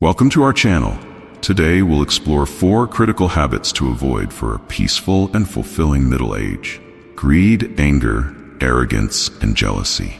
Welcome to our channel. Today we'll explore 4 critical habits to avoid for a peaceful and fulfilling middle age. Greed, anger, arrogance, and jealousy.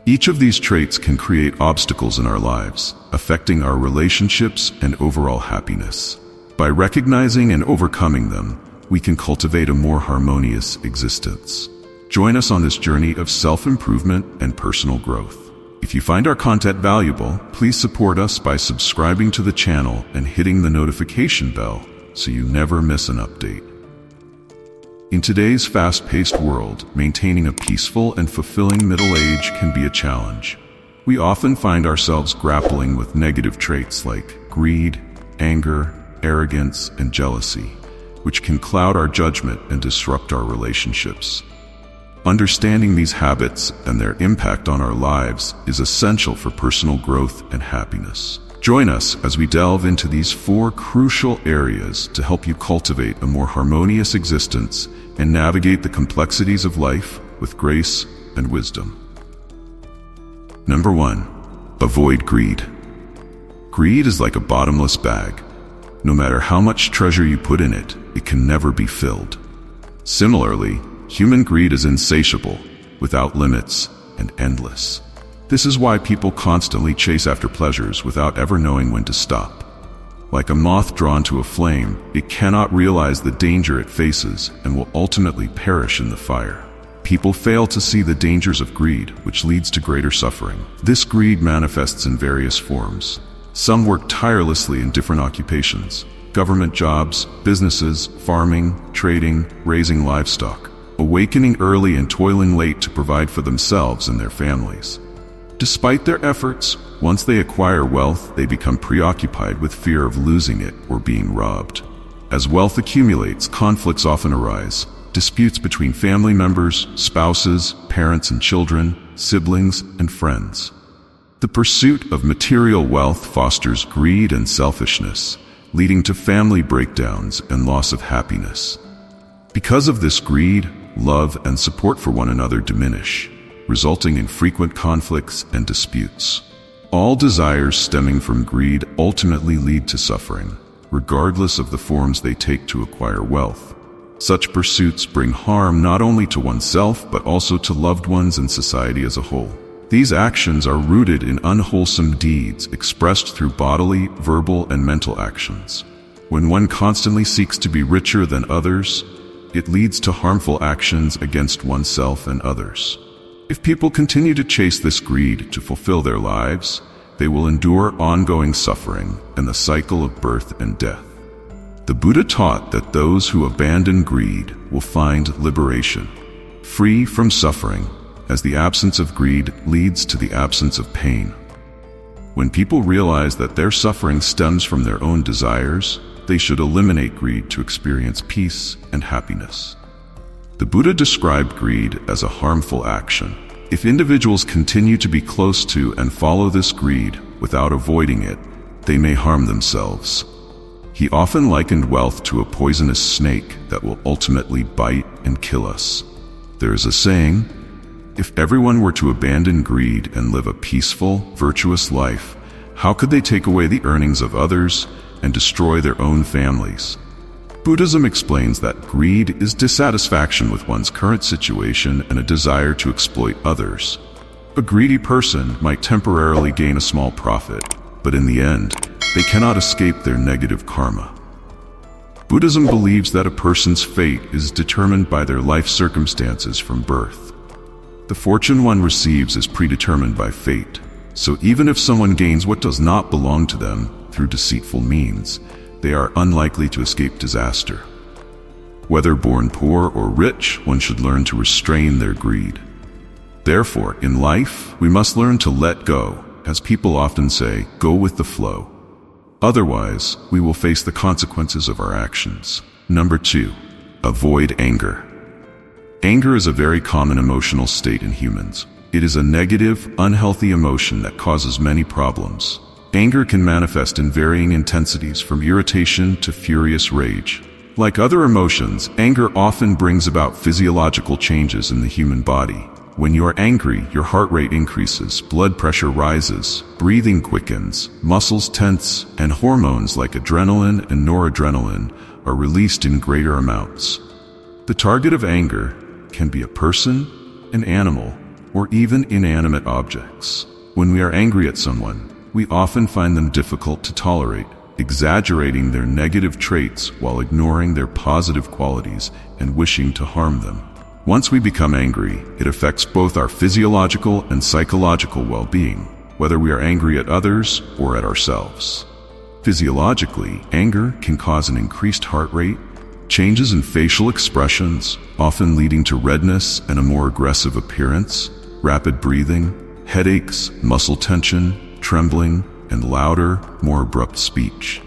Each of these traits can create obstacles in our lives, affecting our relationships and overall happiness. By recognizing and overcoming them, we can cultivate a more harmonious existence. Join us on this journey of self-improvement and personal growth. If you find our content valuable, please support us by subscribing to the channel and hitting the notification bell so you never miss an update. In today's fast-paced world, maintaining a peaceful and fulfilling middle age can be a challenge. We often find ourselves grappling with negative traits like greed, anger, arrogance, and jealousy, which can cloud our judgment and disrupt our relationships. Understanding these habits and their impact on our lives is essential for personal growth and happiness. Join us as we delve into these 4 crucial areas to help you cultivate a more harmonious existence and navigate the complexities of life with grace and wisdom. Number 1. Avoid greed. Greed is like a bottomless bag. No matter how much treasure you put in it, it can never be filled. Similarly, human greed is insatiable, without limits, and endless. This is why people constantly chase after pleasures without ever knowing when to stop. Like a moth drawn to a flame, it cannot realize the danger it faces and will ultimately perish in the fire. People fail to see the dangers of greed, which leads to greater suffering. This greed manifests in various forms. Some work tirelessly in different occupations: government jobs, businesses, farming, trading, raising livestock, awakening early and toiling late to provide for themselves and their families. Despite their efforts, once they acquire wealth, they become preoccupied with fear of losing it or being robbed. As wealth accumulates, conflicts often arise. Disputes between family members, spouses, parents and children, siblings, and friends. The pursuit of material wealth fosters greed and selfishness, leading to family breakdowns and loss of happiness. Because of this greed, love and support for one another diminish, resulting in frequent conflicts and disputes. All desires stemming from greed ultimately lead to suffering, regardless of the forms they take to acquire wealth. Such pursuits bring harm not only to oneself but also to loved ones and society as a whole. These actions are rooted in unwholesome deeds expressed through bodily, verbal, and mental actions. When one constantly seeks to be richer than others, it leads to harmful actions against oneself and others. If people continue to chase this greed to fulfill their lives, they will endure ongoing suffering and the cycle of birth and death. The Buddha taught that those who abandon greed will find liberation, free from suffering, as the absence of greed leads to the absence of pain. When people realize that their suffering stems from their own desires, they should eliminate greed to experience peace and happiness. The Buddha described greed as a harmful action. If individuals continue to be close to and follow this greed without avoiding it, they may harm themselves. He often likened wealth to a poisonous snake that will ultimately bite and kill us. There is a saying, if everyone were to abandon greed and live a peaceful, virtuous life, how could they take away the earnings of others and destroy their own families? Buddhism explains that greed is dissatisfaction with one's current situation and a desire to exploit others. A greedy person might temporarily gain a small profit, but in the end, they cannot escape their negative karma. Buddhism believes that a person's fate is determined by their life circumstances from birth. The fortune one receives is predetermined by fate, so even if someone gains what does not belong to them through deceitful means, they are unlikely to escape disaster. Whether born poor or rich, one should learn to restrain their greed. Therefore, in life, we must learn to let go, as people often say, go with the flow. Otherwise, we will face the consequences of our actions. Number 2. Avoid anger. Anger is a very common emotional state in humans. It is a negative, unhealthy emotion that causes many problems. Anger can manifest in varying intensities from irritation to furious rage. Like other emotions, anger often brings about physiological changes in the human body. When you are angry, your heart rate increases, blood pressure rises, breathing quickens, muscles tense, and hormones like adrenaline and noradrenaline are released in greater amounts. The target of anger can be a person, an animal, or even inanimate objects. When we are angry at someone, we often find them difficult to tolerate, exaggerating their negative traits while ignoring their positive qualities and wishing to harm them. Once we become angry, it affects both our physiological and psychological well-being, whether we are angry at others or at ourselves. Physiologically, anger can cause an increased heart rate, changes in facial expressions, often leading to redness and a more aggressive appearance, rapid breathing, headaches, muscle tension, trembling, and louder, more abrupt speech.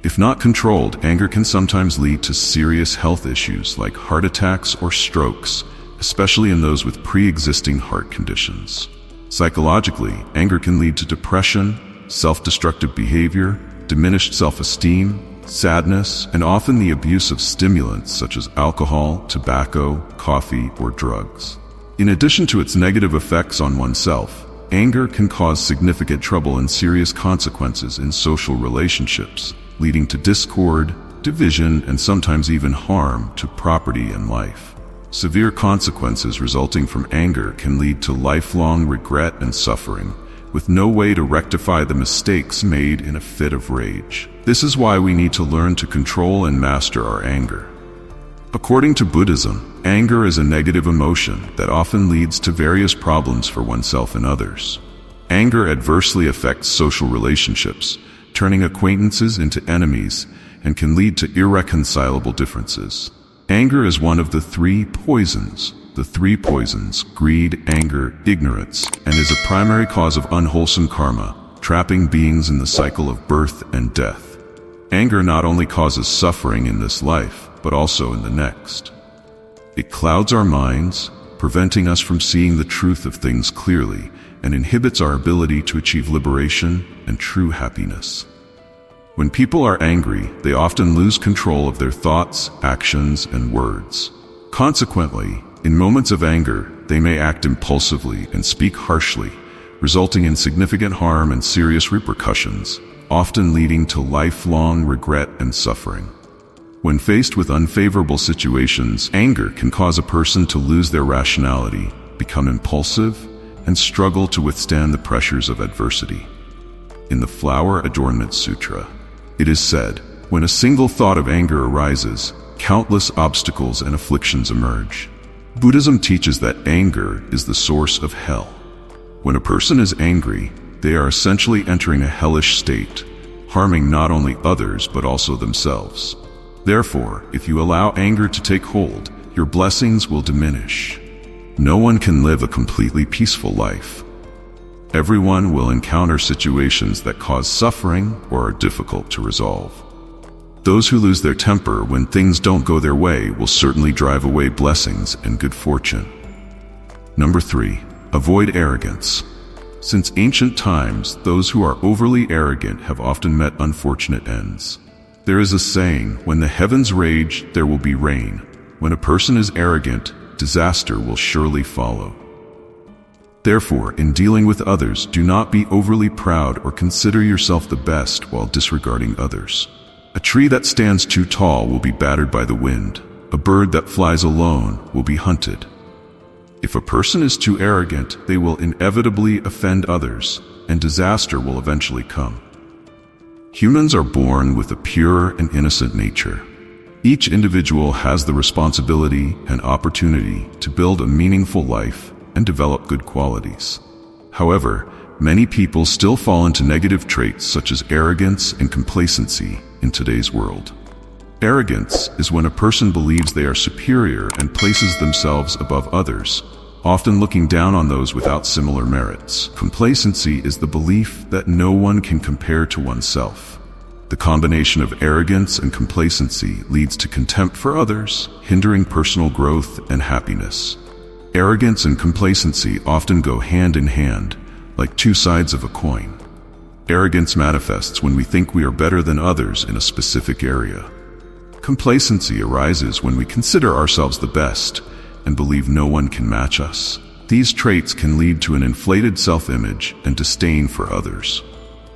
If not controlled, anger can sometimes lead to serious health issues like heart attacks or strokes, especially in those with pre-existing heart conditions. Psychologically, anger can lead to depression, self-destructive behavior, diminished self-esteem, sadness, and often the abuse of stimulants such as alcohol, tobacco, coffee, or drugs. In addition to its negative effects on oneself, anger can cause significant trouble and serious consequences in social relationships, leading to discord, division, and sometimes even harm to property and life. Severe consequences resulting from anger can lead to lifelong regret and suffering, with no way to rectify the mistakes made in a fit of rage. This is why we need to learn to control and master our anger. According to Buddhism, anger is a negative emotion that often leads to various problems for oneself and others. Anger adversely affects social relationships, turning acquaintances into enemies, and can lead to irreconcilable differences. Anger is one of the three poisons, greed, anger, ignorance, and is a primary cause of unwholesome karma, trapping beings in the cycle of birth and death. Anger not only causes suffering in this life, but also in the next. It clouds our minds, preventing us from seeing the truth of things clearly, and inhibits our ability to achieve liberation and true happiness. When people are angry, they often lose control of their thoughts, actions, and words. Consequently, in moments of anger, they may act impulsively and speak harshly, resulting in significant harm and serious repercussions, often leading to lifelong regret and suffering. When faced with unfavorable situations, anger can cause a person to lose their rationality, become impulsive, and struggle to withstand the pressures of adversity. In the Flower Adornment Sutra, it is said, when a single thought of anger arises, countless obstacles and afflictions emerge. Buddhism teaches that anger is the source of hell. When a person is angry, they are essentially entering a hellish state, harming not only others but also themselves. Therefore, if you allow anger to take hold, your blessings will diminish. No one can live a completely peaceful life. Everyone will encounter situations that cause suffering or are difficult to resolve. Those who lose their temper when things don't go their way will certainly drive away blessings and good fortune. Number 3, avoid arrogance. Since ancient times, those who are overly arrogant have often met unfortunate ends. There is a saying, when the heavens rage, there will be rain. When a person is arrogant, disaster will surely follow. Therefore, in dealing with others, do not be overly proud or consider yourself the best while disregarding others. A tree that stands too tall will be battered by the wind. A bird that flies alone will be hunted. If a person is too arrogant, they will inevitably offend others, and disaster will eventually come. Humans are born with a pure and innocent nature. Each individual has the responsibility and opportunity to build a meaningful life and develop good qualities. However, many people still fall into negative traits such as arrogance and complacency in today's world. Arrogance is when a person believes they are superior and places themselves above others, often looking down on those without similar merits. Complacency is the belief that no one can compare to oneself. The combination of arrogance and complacency leads to contempt for others, hindering personal growth and happiness. Arrogance and complacency often go hand in hand, like two sides of a coin. Arrogance manifests when we think we are better than others in a specific area. Complacency arises when we consider ourselves the best and believe no one can match us. These traits can lead to an inflated self-image and disdain for others.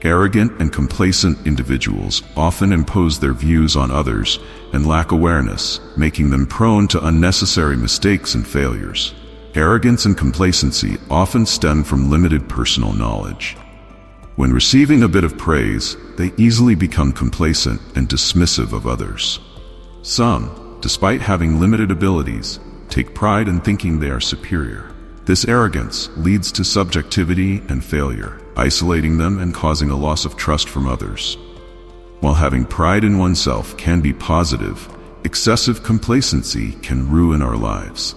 Arrogant and complacent individuals often impose their views on others and lack awareness, making them prone to unnecessary mistakes and failures. Arrogance and complacency often stem from limited personal knowledge. When receiving a bit of praise, they easily become complacent and dismissive of others. Some, despite having limited abilities, take pride in thinking they are superior. This arrogance leads to subjectivity and failure, isolating them and causing a loss of trust from others. While having pride in oneself can be positive, excessive complacency can ruin our lives.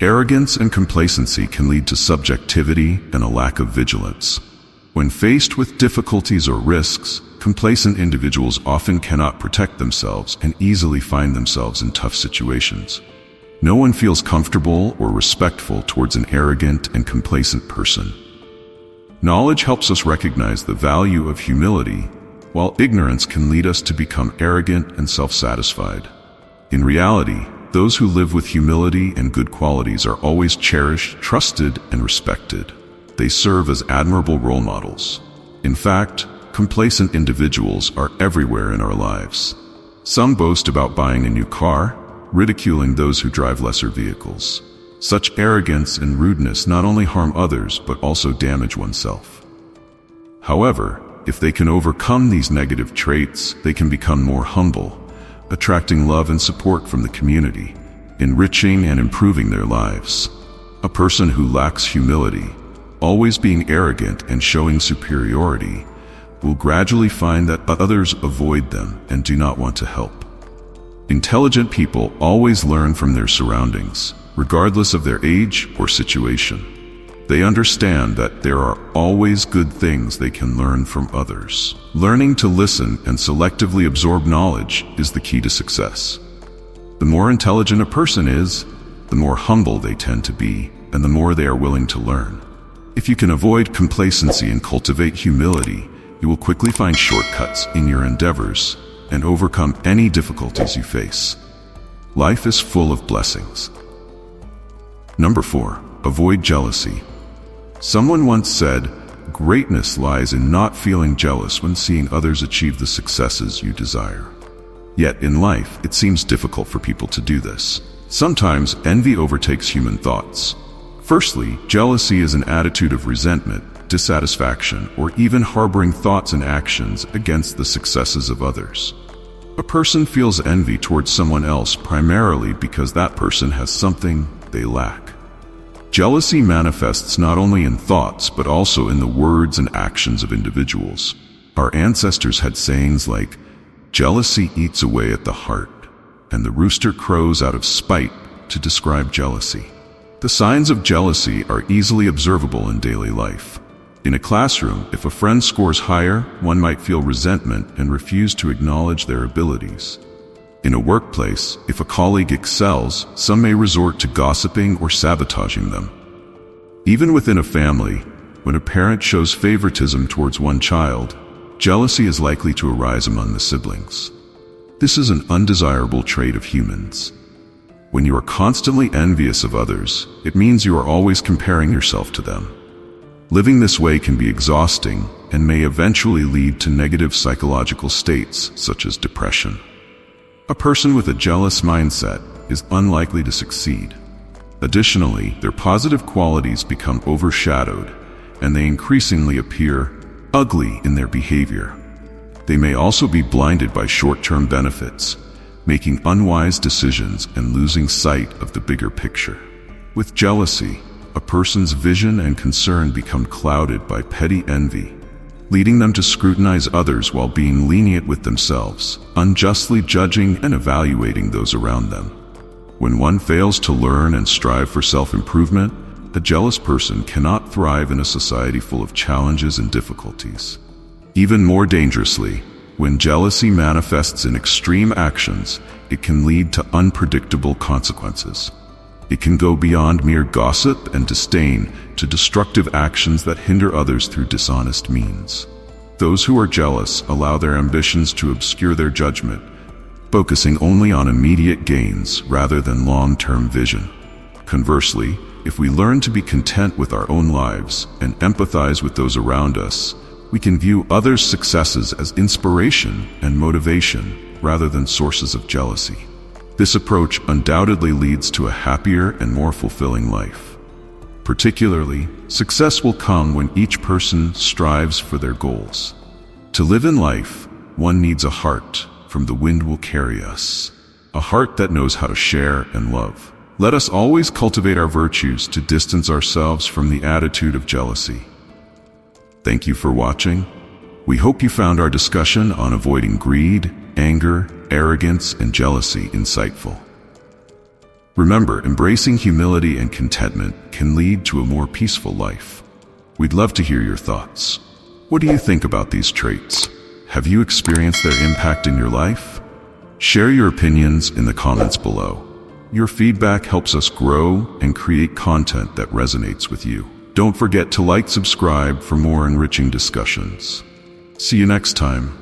Arrogance and complacency can lead to subjectivity and a lack of vigilance. When faced with difficulties or risks, complacent individuals often cannot protect themselves and easily find themselves in tough situations. No one feels comfortable or respectful towards an arrogant and complacent person. Knowledge helps us recognize the value of humility, while ignorance can lead us to become arrogant and self-satisfied. In reality, those who live with humility and good qualities are always cherished, trusted, and respected. They serve as admirable role models. In fact, complacent individuals are everywhere in our lives. Some boast about buying a new car, ridiculing those who drive lesser vehicles. Such arrogance and rudeness not only harm others but also damage oneself. However, if they can overcome these negative traits, they can become more humble, attracting love and support from the community, enriching and improving their lives. A person who lacks humility, always being arrogant and showing superiority, will gradually find that others avoid them and do not want to help. Intelligent people always learn from their surroundings, regardless of their age or situation. They understand that there are always good things they can learn from others. Learning to listen and selectively absorb knowledge is the key to success. The more intelligent a person is, the more humble they tend to be, and the more they are willing to learn. If you can avoid complacency and cultivate humility, you will quickly find shortcuts in your endeavors and overcome any difficulties you face. Life is full of blessings. Number 4, avoid jealousy. Someone once said, "Greatness lies in not feeling jealous when seeing others achieve the successes you desire." Yet in life, it seems difficult for people to do this. Sometimes envy overtakes human thoughts. Firstly, jealousy is an attitude of resentment, dissatisfaction, or even harboring thoughts and actions against the successes of others. A person feels envy towards someone else primarily because that person has something they lack. Jealousy manifests not only in thoughts but also in the words and actions of individuals. Our ancestors had sayings like, "Jealousy eats away at the heart," and "the rooster crows out of spite" to describe jealousy. The signs of jealousy are easily observable in daily life. In a classroom, if a friend scores higher, one might feel resentment and refuse to acknowledge their abilities. In a workplace, if a colleague excels, some may resort to gossiping or sabotaging them. Even within a family, when a parent shows favoritism towards one child, jealousy is likely to arise among the siblings. This is an undesirable trait of humans. When you are constantly envious of others, it means you are always comparing yourself to them. Living this way can be exhausting and may eventually lead to negative psychological states such as depression. A person with a jealous mindset is unlikely to succeed. Additionally, their positive qualities become overshadowed, and they increasingly appear ugly in their behavior. They may also be blinded by short-term benefits, making unwise decisions and losing sight of the bigger picture. With jealousy, a person's vision and concern become clouded by petty envy, leading them to scrutinize others while being lenient with themselves, unjustly judging and evaluating those around them. When one fails to learn and strive for self-improvement, a jealous person cannot thrive in a society full of challenges and difficulties. Even more dangerously, when jealousy manifests in extreme actions, it can lead to unpredictable consequences. It can go beyond mere gossip and disdain to destructive actions that hinder others through dishonest means. Those who are jealous allow their ambitions to obscure their judgment, focusing only on immediate gains rather than long-term vision. Conversely, if we learn to be content with our own lives and empathize with those around us, we can view others' successes as inspiration and motivation rather than sources of jealousy. This approach undoubtedly leads to a happier and more fulfilling life. Particularly, success will come when each person strives for their goals. To live in life, one needs a heart from the wind will carry us, a heart that knows how to share and love. Let us always cultivate our virtues to distance ourselves from the attitude of jealousy. Thank you for watching. We hope you found our discussion on avoiding greed, anger, arrogance, and jealousy insightful. Remember, embracing humility and contentment can lead to a more peaceful life. We'd love to hear your thoughts. What do you think about these traits? Have you experienced their impact in your life? Share your opinions in the comments below. Your feedback helps us grow and create content that resonates with you. Don't forget to like, subscribe for more enriching discussions. See you next time.